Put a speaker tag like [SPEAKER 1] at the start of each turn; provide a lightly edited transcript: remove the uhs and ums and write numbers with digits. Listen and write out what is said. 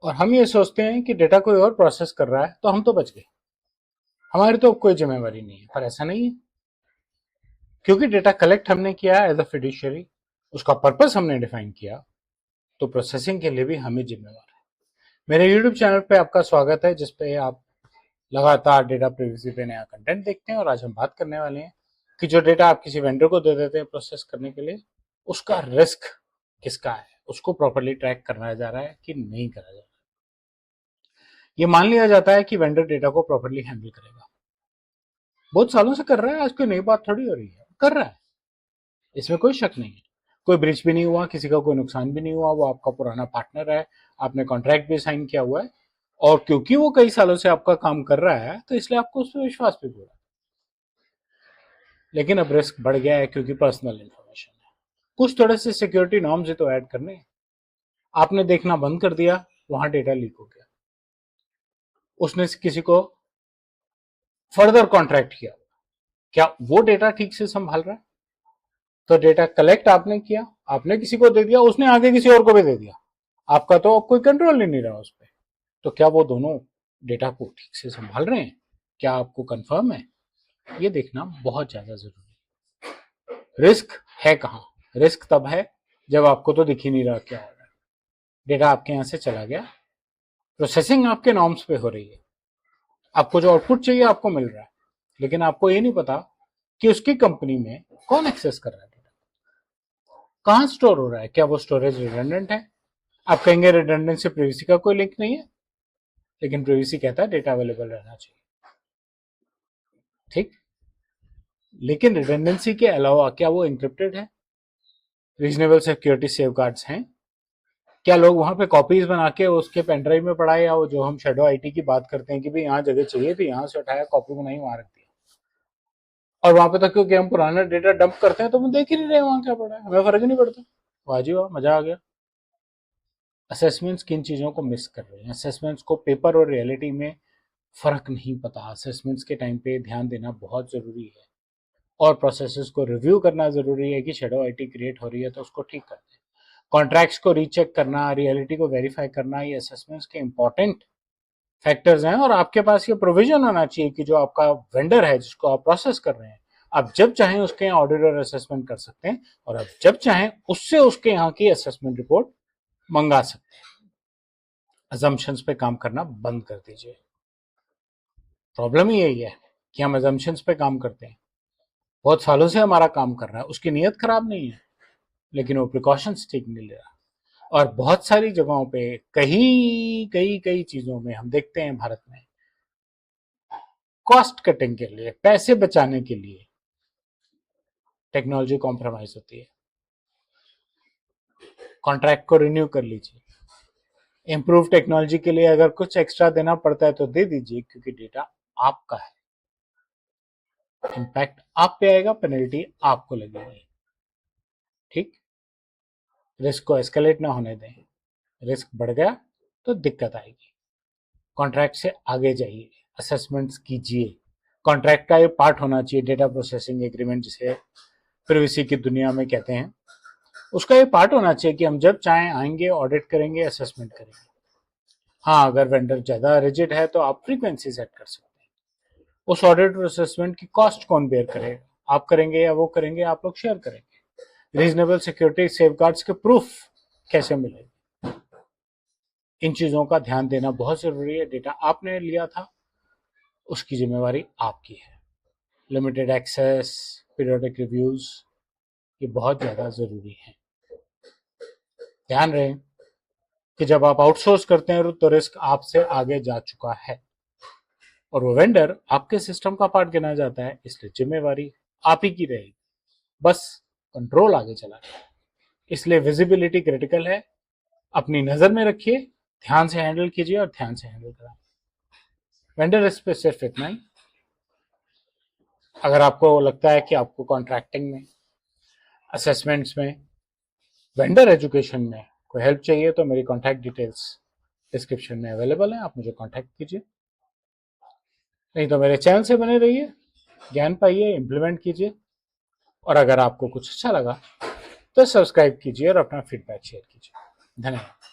[SPEAKER 1] और हम ये सोचते हैं कि डेटा कोई और प्रोसेस कर रहा है तो हम तो बच गए, हमारी तो कोई जिम्मेवारी नहीं है। पर ऐसा नहीं है, क्योंकि डेटा कलेक्ट हमने किया एज अ फिड्यूशियरी, उसका पर्पस हमने डिफाइन किया, तो प्रोसेसिंग के लिए भी हम ही जिम्मेवार है। मेरे यूट्यूब चैनल पे आपका स्वागत है, जिसपे आप लगातार डेटा प्रिवेसी पे नया कंटेंट देखते हैं। और आज हम बात करने वाले हैं कि जो डेटा आप किसी वेंडर को दे देते हैं प्रोसेस करने के लिए, उसका रिस्क किसका है, उसको प्रॉपरली ट्रैक करना जा रहा है कि नहीं करा जा रहा है। ये मान लिया जाता है कि वेंडर डेटा को प्रॉपरली हैंडल करेगा, बहुत सालों से कर रहा है, आज कोई नई बात थोड़ी हो रही है, कर रहा है, इसमें कोई शक नहीं है। कोई ब्रीच भी नहीं हुआ, किसी का कोई नुकसान भी नहीं हुआ, वो आपका पुराना पार्टनर है, आपने कॉन्ट्रैक्ट भी साइन किया हुआ है, और क्योंकि वो कई सालों से आपका काम कर रहा है तो इसलिए आपको उस पर विश्वास भी पूरा है। लेकिन अब रिस्क बढ़ गया है क्योंकि पर्सनल इंफॉर्मेशन है, कुछ थोड़े से सिक्योरिटी नॉर्म्स ही तो ऐड करने हैं। आपने देखना बंद कर दिया, वहां डेटा लीक हो गया, उसने किसी को फर्दर कॉन्ट्रैक्ट किया, क्या वो डेटा ठीक से संभाल रहा है? तो डेटा कलेक्ट आपने किया, आपने किसी को दे दिया, उसने आगे किसी और को भी दे दिया, आपका तो कोई कंट्रोल ही नहीं रहा उस पर। तो क्या वो दोनों डेटा को ठीक से संभाल रहे हैं? क्या आपको कंफर्म है? ये देखना बहुत ज्यादा जरूरी है। रिस्क है कहाँ? रिस्क तब है जब आपको तो दिख ही नहीं रहा क्या हो रहा है। डेटा आपके यहां से चला गया, प्रोसेसिंग आपके नॉर्म्स पे हो रही है, आपको जो आउटपुट चाहिए आपको मिल रहा है, लेकिन आपको ये नहीं पता कि उसकी कंपनी में कौन एक्सेस कर रहा है, डेटा कहाँ स्टोर हो रहा है, क्या वो स्टोरेज रिडंडेंट है? आप कहेंगे रिडंडेंट से प्रिवेसी का कोई लिंक नहीं है, लेकिन प्रिवेसी कहता है डेटा अवेलेबल रहना चाहिए, ठीक। लेकिन रिडंडेंसी के अलावा क्या वो इंक्रिप्टेड है? रीजनेबल सिक्योरिटी सेफगार्ड्स हैं? क्या लोग वहां पे कॉपीज बना के उसके पेनड्राइव में पढ़ाए, या वो जो हम शेडो आईटी की बात करते हैं कि भाई यहाँ जगह चाहिए थी, यहाँ से उठाया, कॉपी बनाई, वहां रख दिया, और वहां पे तक क्योंकि हम पुराना डेटा डंप करते हैं तो हम देख ही नहीं रहे वहां क्या पड़ा है, हमें फर्क ही नहीं पड़ता। वाह जी वाह, मजा आ गया। असेसमेंट्स किन चीजों को मिस कर रहे हैं? असेसमेंट्स को पेपर और रियलिटी में फर्क नहीं पता। असेसमेंट्स के टाइम पे ध्यान देना बहुत जरूरी है, और प्रोसेसेस को रिव्यू करना जरूरी है कि शेडो आईटी क्रिएट हो रही है तो उसको ठीक कर दें। कॉन्ट्रैक्ट्स को रीचेक करना, रियलिटी को वेरीफाई करना, ये असेसमेंट्स के इंपॉर्टेंट फैक्टर्स हैं। और आपके पास ये प्रोविजन होना चाहिए कि जो आपका वेंडर है जिसको आप प्रोसेस कर रहे हैं, आप जब चाहें उसके यहाँ ऑडिट और असेसमेंट कर सकते हैं, और आप जब चाहें उससे उसके यहाँ की असेसमेंट रिपोर्ट मंगा सकते हैं। अजम्पशंस पे काम करना बंद कर दीजिए। प्रॉब्लम ही यही है कि हम अजम्पशंस पे काम करते हैं, बहुत सालों से हमारा काम कर रहा है, उसकी नीयत खराब नहीं है, लेकिन वो प्रिकॉशंस ठीक नहीं ले रहा। और बहुत सारी जगहों पे, कई कई कई चीजों में हम देखते हैं भारत में, कॉस्ट कटिंग के लिए, पैसे बचाने के लिए टेक्नोलॉजी कॉम्प्रोमाइज होती है। कॉन्ट्रैक्ट को रिन्यू कर लीजिए, इम्प्रूव टेक्नोलॉजी के लिए अगर कुछ एक्स्ट्रा देना पड़ता है तो दे दीजिए, क्योंकि डेटा आपका है, इम्पैक्ट आप पे आएगा, पेनल्टी आपको लगेगी, ठीक। रिस्क को एस्केलेट ना होने दें, रिस्क बढ़ गया तो दिक्कत आएगी। कॉन्ट्रैक्ट से आगे जाइए, असेसमेंट्स कीजिए, कॉन्ट्रैक्ट का ये पार्ट होना चाहिए, डेटा प्रोसेसिंग एग्रीमेंट जिसे प्रिवेसी की दुनिया में कहते हैं, उसका ये पार्ट होना चाहिए कि हम जब चाहें आएंगे, ऑडिट करेंगे, असेसमेंट करेंगे। हाँ, अगर वेंडर ज्यादा रिजिड है तो आप फ्रीक्वेंसी सेट कर सकते हैं। उस ऑडिट और असेसमेंट की कॉस्ट कौन बेयर करेगा? आप करेंगे या वो करेंगे? आप लोग शेयर करेंगे। रीजनेबल सिक्योरिटी सेफगार्ड्स के प्रूफ कैसे मिलेंगे? इन चीजों का ध्यान देना बहुत जरूरी है। डेटा आपने लिया था, उसकी जिम्मेवारी आपकी है। लिमिटेड एक्सेस, पीरियोडिक रिव्यूज, ये बहुत ज्यादा जरूरी है। ध्यान रहे कि जब आप आउटसोर्स करते हैं तो रिस्क आपसे आगे जा चुका है, और वो वेंडर आपके सिस्टम का पार्ट गिना जाता है, इसलिए जिम्मेवारी आप ही की रहेगी। बस कंट्रोल आगे चला गया, इसलिए विजिबिलिटी क्रिटिकल है। अपनी नजर में रखिए, ध्यान से हैंडल कीजिए और ध्यान से हैंडल कराएं। वेंडर रिस्क पे सिर्फ इतना ही। अगर आपको लगता है कि आपको कॉन्ट्रैक्टिंग में, असेसमेंट्स में, वेंडर एजुकेशन में कोई हेल्प चाहिए तो मेरी कॉन्टैक्ट डिटेल्स डिस्क्रिप्शन में अवेलेबल है, आप मुझे कॉन्टैक्ट कीजिए। नहीं तो मेरे चैनल से बने रहिए, ज्ञान पाइए, इम्प्लीमेंट कीजिए, और अगर आपको कुछ अच्छा लगा तो सब्सक्राइब कीजिए और अपना फीडबैक शेयर कीजिए। धन्यवाद।